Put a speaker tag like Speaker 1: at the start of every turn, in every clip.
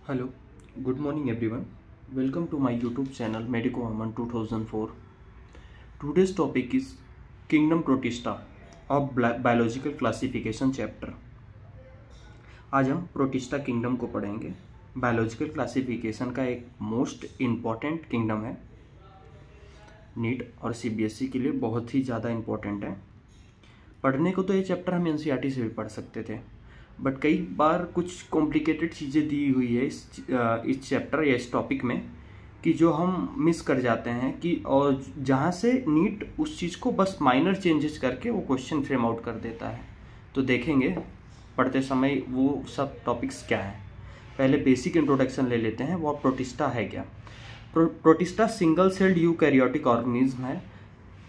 Speaker 1: Hello, good morning everyone. Welcome to my YouTube channel Medico Aman 2004. Today's topic is Kingdom Protista of Biological Classification chapter. आज हम protista kingdom को पढ़ेंगे। Biological classification का एक most important kingdom है। NEET और CBSE के लिए बहुत ही ज़्यादा इम्पोर्टेंट है। पढ़ने को तो ये चैप्टर हम एनसीईआरटी से भी पढ़ सकते थे, बट कई बार कुछ कॉम्प्लिकेटेड चीज़ें दी हुई है इस चैप्टर या इस टॉपिक में कि जो हम मिस कर जाते हैं कि और जहाँ से नीट उस चीज़ को बस माइनर चेंजेस करके वो क्वेश्चन फ्रेम आउट कर देता है। तो देखेंगे पढ़ते समय वो सब टॉपिक्स क्या हैं। पहले बेसिक इंट्रोडक्शन ले लेते हैं, वो प्रोटिस्टा है क्या। Protista single celled eukaryotic organism है,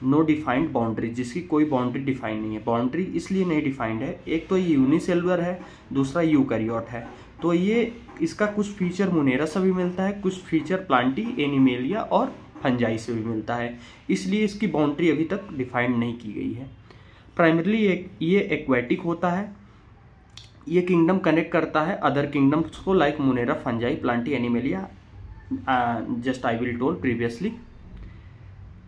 Speaker 1: नो डिफाइंड बाउंड्री, जिसकी कोई बाउंड्री डिफाइन नहीं है। बाउंड्री इसलिए नहीं डिफाइंड है, एक तो ये यूनिसेलुलर है, दूसरा यूकैरियोट है। तो ये इसका कुछ फीचर मुनेरा से भी मिलता है, कुछ फीचर प्लांटी, एनिमेलिया और फंजाई से भी मिलता है, इसलिए इसकी बाउंड्री अभी तक डिफाइंड नहीं की गई है। प्राइमरली ये एक्वेटिक होता है। ये किंगडम कनेक्ट करता है अदर किंगडम्स को like monera, fungi, plantae, animalia, just I will told previously.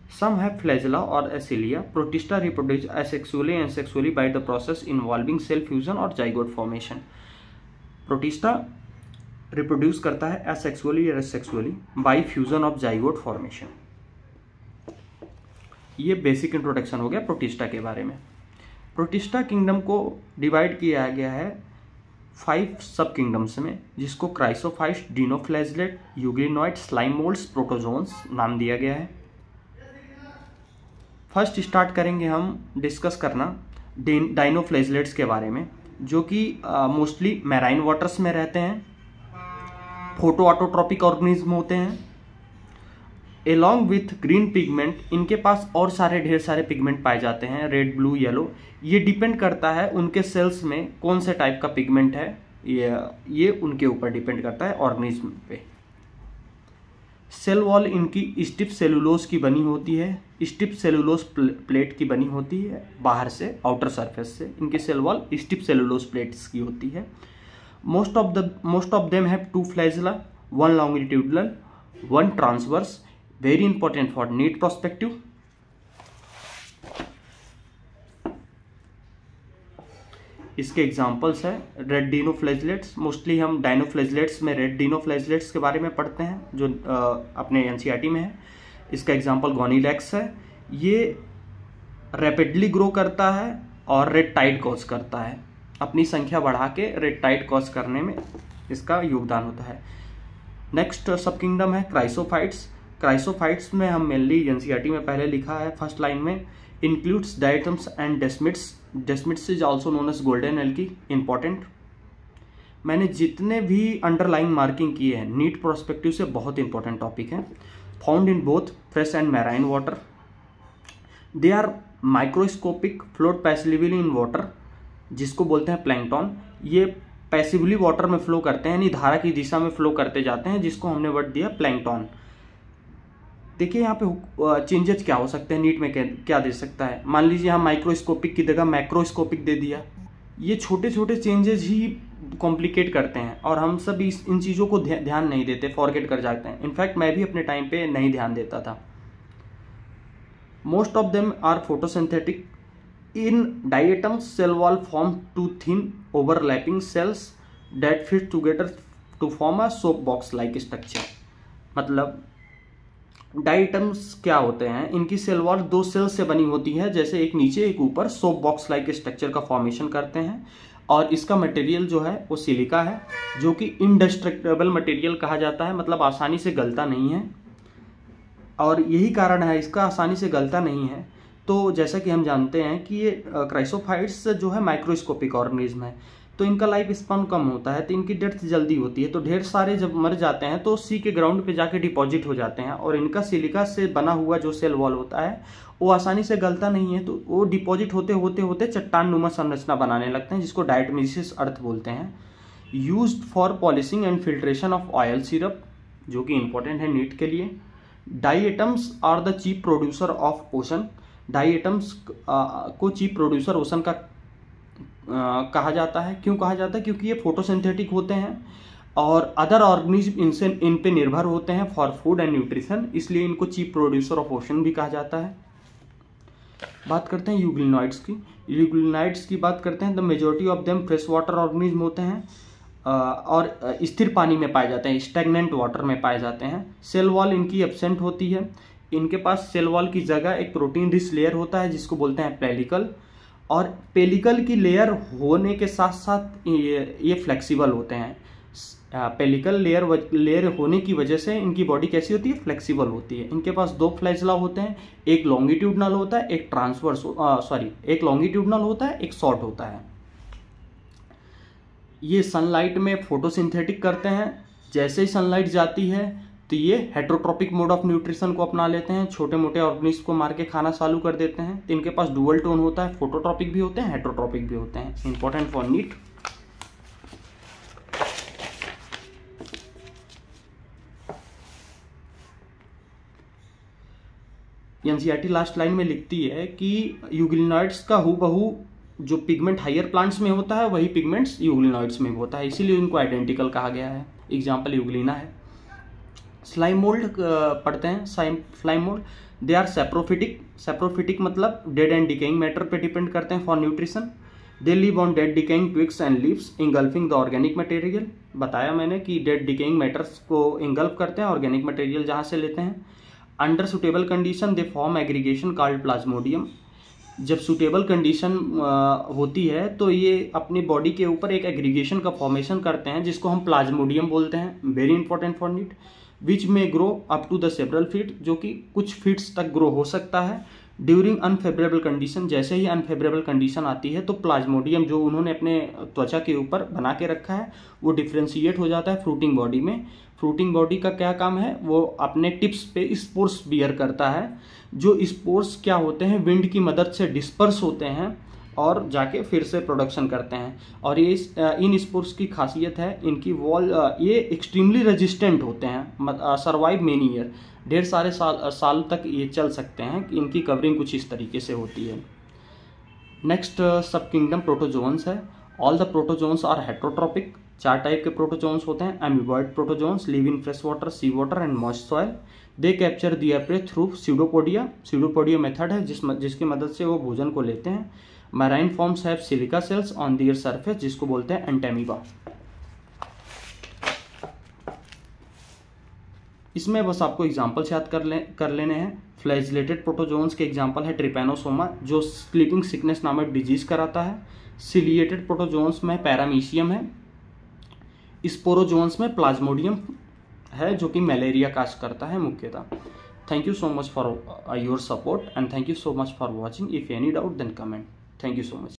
Speaker 1: Some have flagella or acilia. Protista reproduce asexually and sexually by the process involving cell fusion or zygote formation. Protista reproduce करता है asexually या sexually by fusion of zygote formation. ये basic introduction हो गया protista के बारे में। Protista kingdom को डिवाइड किया गया है 5 सब किंगडम्स में, जिसको chrysophytes, dinoflagellate, euglenoid, slime moulds, protozoans नाम दिया गया है। फर्स्ट स्टार्ट करेंगे हम डिस्कस करना डाइनोफ्लैजलेट्स के बारे में, जो कि मोस्टली मैराइन वाटर्स में रहते हैं, फोटो ऑटोट्रॉपिक ऑर्गेनिज्म होते हैं। एलॉन्ग विथ ग्रीन पिगमेंट इनके पास और ढेर सारे पिगमेंट पाए जाते हैं, रेड, ब्लू, येलो। ये डिपेंड करता है उनके सेल्स में कौन से टाइप का पिगमेंट है, ये उनके ऊपर डिपेंड करता है ऑर्गेनिज्म पे। सेल वॉल इनकी स्टिफ सेलुलोज की बनी होती है, स्टिफ सेलुलोज प्लेट की बनी होती है बाहर से, आउटर सरफेस से। इनकी cell wall stiff cellulose plates की होती है। Most of them have 2 flagella, 1 longitudinal, 1 transverse, very important for NEET prospective. इसके एग्जाम्पल्स है रेड डिनोफ्लैजलेट्स। मोस्टली हम डाइनोफ्लैजलेट्स में रेड डिनोफ्लैजलेट्स के बारे में पढ़ते हैं, जो अपने एनसीईआरटी में है। इसका एग्जाम्पल गोनीलैक्स है। ये रैपिडली ग्रो करता है और रेड टाइड कॉज करता है, अपनी संख्या बढ़ा के रेड टाइड कॉज करने में इसका योगदान होता है। नेक्स्ट सब किंगडम है क्राइसोफाइट्स। क्राइसोफाइट्स में हम मेनली एनसीईआरटी में पहले लिखा है फर्स्ट लाइन में, includes diatoms and desmids. Desmids is also known as golden algae. Important, मैंने जितने भी अंडरलाइन मार्किंग किए हैं नीट प्रोस्पेक्टिव से बहुत इंपॉर्टेंट टॉपिक है। Found in both fresh and marine water. They are microscopic, float passively in water, जिसको बोलते हैं प्लैंकटन। ये पैसिवली वाटर में फ्लो करते हैं, यानी धारा की दिशा में फ्लो करते जाते हैं, जिसको हमने वर्ड दिया प्लैंकटन। देखिए यहाँ पे चेंजेस क्या हो सकते हैं, नीट में क्या दे सकता है। मान लीजिए हम माइक्रोस्कोपिक की जगह मैक्रोस्कोपिक दे दिया। ये छोटे छोटे चेंजेस ही कॉम्प्लिकेट करते हैं और हम सब इन चीज़ों को ध्यान नहीं देते, फॉरगेट कर जाते हैं। इनफैक्ट मैं भी अपने टाइम पे नहीं ध्यान देता था। Most of them are photosynthetic. In diatoms cell wall form 2 thin overlapping cells that fit together to form a soap box like structure. मतलब डाइटम्स क्या होते हैं, इनकी सेल वॉल 2 सेल्स से बनी होती है, जैसे एक नीचे एक ऊपर, सोप बॉक्स लाइक स्ट्रक्चर का फॉर्मेशन करते हैं। और इसका मटेरियल जो है वो सिलिका है, जो कि इनडिस्ट्रक्टेबल मटेरियल कहा जाता है, मतलब आसानी से गलता नहीं है। और यही कारण है इसका आसानी से गलता नहीं है। तो जैसा कि हम जानते हैं कि ये क्राइसोफाइट्स जो है माइक्रोस्कोपिक ऑर्गेनिज्म है, तो इनका लाइफ स्पान कम होता है, तो इनकी डेथ जल्दी होती है। तो ढेर सारे जब मर जाते हैं तो सी के ग्राउंड पे जाके डिपॉजिट हो जाते हैं, और इनका सिलिका से बना हुआ जो सेल वॉल होता है वो आसानी से गलता नहीं है, तो वो डिपॉजिट होते होते होते चट्टान नुमा संरचना बनाने लगते हैं, जिसको डायटोमिसिस अर्थ बोलते हैं। Used for polishing and filtration of oil syrup, जो कि इंपॉर्टेंट है नीट के लिए। Diatoms are the chief producer of ocean. Diatoms को चीफ प्रोड्यूसर ओशन का कहा जाता है। क्यों कहा जाता है? क्योंकि ये फोटोसिंथेटिक होते हैं और अदर ऑर्गेनिज्म इनसे इन पे निर्भर होते हैं फॉर फूड एंड न्यूट्रिशन, इसलिए इनको चीफ प्रोड्यूसर ऑफ ओशन भी कहा जाता है। बात करते हैं यूग्लिनॉइड्स की। यूग्लिनॉइड्स की बात करते हैं, the majority of them fresh water organism होते हैं और स्थिर पानी में पाए जाते हैं, स्टैग्नेंट वाटर में पाए जाते हैं। सेल वॉल इनकी एब्सेंट होती है, इनके पास सेल वॉल की जगह एक प्रोटीन रिच लेयर होता है जिसको बोलते हैं पेलिकल, और पेलिकल की लेयर होने के साथ साथ ये फ्लेक्सिबल होते हैं। पेलिकल लेयर होने की वजह से इनकी बॉडी कैसी होती है, फ्लेक्सिबल होती है। इनके पास दो फ्लैजला होते हैं, एक लॉन्गिट्यूडनल होता है, एक ट्रांसवर्स एक लॉन्गिट्यूडनल होता है, एक शॉर्ट होता है। ये सनलाइट में फोटोसिंथेटिक करते हैं, जैसे ही सनलाइट जाती है तो ये हेट्रोट्रॉपिक मोड ऑफ न्यूट्रिशन को अपना लेते हैं, छोटे मोटे ऑर्गेनिज्म को मार के खाना चालू कर देते हैं। तो इनके पास डुअल टोन होता है, फोटोट्रॉपिक भी होते हैं, हेट्रोट्रॉपिक भी होते हैं। Important for NEET. NCERT last line में लिखती है कि यूग्लिनॉइड्स का हूबहू जो पिगमेंट हायर प्लांट्स में होता है वही पिगमेंट्स यूग्लिनॉइड्स में भी होता है, इसीलिए इनको आइडेंटिकल कहा गया है। एग्जाम्पल यूग्लिना है। स्लाइम मोल्ड पढ़ते हैं। Slime mould they are saprophytic. Saprophytic मतलब डेड एंड डिकेइंग मैटर पे डिपेंड करते हैं for nutrition. They live on dead decaying twigs and leaves engulfing the organic material. बताया मैंने कि डेड डिकेइंग मैटर्स को इंगल्फ करते हैं, ऑर्गेनिक मटेरियल जहाँ से लेते हैं। Under suitable condition they form aggregation called plasmodium. जब सुटेबल कंडीशन होती है तो ये अपनी बॉडी के ऊपर एक एग्रीगेशन का फॉर्मेशन करते हैं जिसको हम प्लाज्मोडियम बोलते हैं। Very important for NEET. Which में grow up to the several feet, जो कि कुछ फीट्स तक ग्रो हो सकता है। ड्यूरिंग अनफेवरेबल कंडीशन, जैसे ही अनफेवरेबल कंडीशन आती है तो प्लाज्मोडियम जो उन्होंने अपने त्वचा के ऊपर बना के रखा है वो डिफ्रेंशिएट हो जाता है फ्रूटिंग बॉडी में। फ्रूटिंग बॉडी का क्या काम है, वो अपने टिप्स पे स्पोर्स बियर करता है। जो स्पोर्स क्या होते हैं, विंड की मदद से डिस्पर्स होते हैं और जाके फिर से प्रोडक्शन करते हैं। और ये इन स्पोर्स की खासियत है, इनकी वॉल ये एक्सट्रीमली रेजिस्टेंट होते हैं, सर्वाइव मेनी ईयर, ढेर सारे साल तक ये चल सकते हैं। इनकी कवरिंग कुछ इस तरीके से होती है। नेक्स्ट सब किंगडम प्रोटोजोन्स है। All the protozoans are heterotrophic. 4 type के प्रोटोजोन्स होते हैं। Amoeboid protozoans live in fresh water, sea water and moist soil. They capture the prey through pseudopodia. Pseudopodia method है जिसकी मदद से वो भोजन को लेते हैं। Marine forms have silica cells on their surface, जिसको बोलते हैं एंटेमीबा। इसमें बस आपको एग्जांपल्स याद कर लेने हैं। फ्लैजिलेटेड प्रोटोजोन्स के एग्जांपल है ट्रिपैनोसोमा जो स्लीपिंग सिकनेस नामक डिजीज कराता है। सिलिएटेड प्रोटोजोन्स में पैरामीशियम है। स्पोरोजोन्स में प्लाज्मोडियम है जो कि मलेरिया काज करता है मुख्यतः। Thank you so much for your support and thank you so much for watching. If any doubt then comment. Thank you so much.